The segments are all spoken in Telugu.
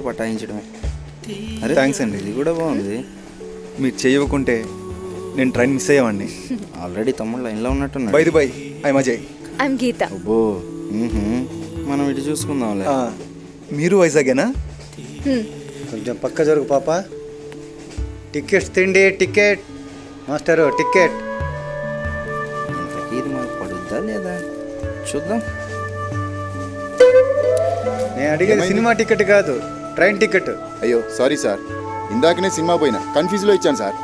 పటాయించడమే. అరే థ్యాంక్స్ అండి, ఇది కూడా బాగుంది. మీరు చేయకుంటే నేను ట్రైన్ మిస్ అయ్యేవాడిని. ఆల్రెడీ తమ్ముడు లైన్లో ఉన్నట్టున్నాడు. By the by, I'm Ajay. I'm Geeta. అబ్బో, మనం ఇటు చూసుకుందాంలే. మీరు వైజాగేనా? కొంచెం పక్క జరుగు పాప. టికెట్స్ తిండి. Ticket master, ticket. ఇది మనకు పడుద్దా లేదా చూద్దాం. నేను అడిగేది సినిమా టికెట్ కాదు, ట్రైన్ టికెట్. అయ్యో సారీ సార్, ఇందాకనే సినిమా పోయినా కన్ఫ్యూజ్లో ఇచ్చాను సార్.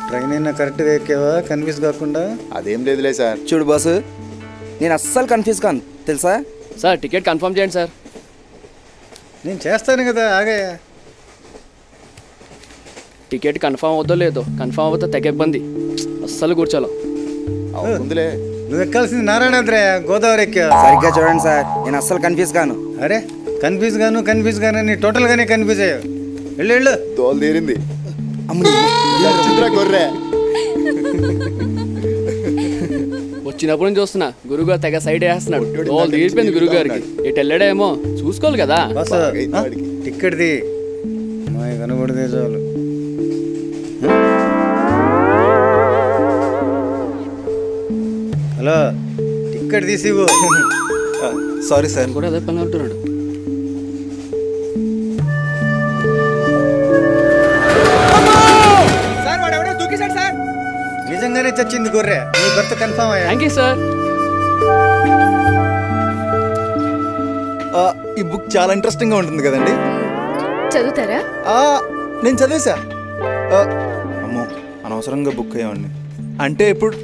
ట్రైన్ అయినా కరెక్ట్గా ఎక్కేవా కన్ఫ్యూజ్ కాకుండా? అదేం లేదులే సార్. చూడు బాసు, నేను అస్సలు కన్ఫ్యూజ్ కాను తెలుసా సార్. టికెట్ కన్ఫర్మ్ చేయండి సార్. నేను చేస్తాను కదా, ఆగయ్యా. టికెట్ కన్ఫర్మ్ అవుతో లేదో, కన్ఫర్మ్ అవుతా తెగ ఇబ్బంది, అస్సలు కూర్చోలో. అవుతుందిలే. నువ్వు ఎక్కాల్సింది నారాయణద్రే, గోదావరి ఎక్కా. సరిగ్గా చూడండి సార్, నేను అస్సలు కన్ఫ్యూజ్ కాను. అరే కన్ఫ్యూజ్ గాను నీ టోటల్గానే కన్ఫ్యూజ్ అయ్యావు. వెళ్ళు. తోలు తీరింది. గొర్రె వచ్చినప్పుడు నుంచి చూస్తున్నా గురుగారు తెగ సైడ్ వేస్తున్నాడు. తోలు తీరిపోయింది గురుగారికి. ఎటు వెళ్ళాడేమో చూసుకోవాలి కదా. టికెట్ది మా కనబడితే చాలు. హలో, టికెట్ తీసివు. Sorry sir. కూడా అదే పని అంటున్నాడు. నిజంగానే చచ్చింది గొర్రె. నీ భర్త కన్ఫర్మ్ అయ్యా. Thank you sir. ఈ బుక్ చాలా ఇంట్రెస్టింగ్గా ఉంటుంది కదండి. చదువుతారా? నేను చదివేశా. అమ్మో, అనవసరంగా బుక్ అయ్యామండి. అంటే ఇప్పుడు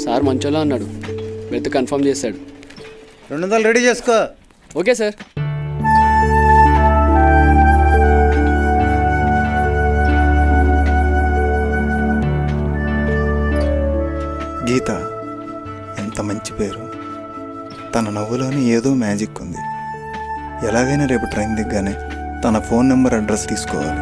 సార్ మంచోలా అన్నాడు, వెత్ కన్ఫర్మ్ చేశాడు. 200 రెడీ చేసుకో. Okay sir. గీత ఎంత మంచి పేరు. తన నవ్వులోని ఏదో మ్యాజిక్ ఉంది. ఎలాగైనా రేపు ట్రైన్ దిగ్గానే తన ఫోన్ నెంబర్, అడ్రస్ తీసుకోవాలి.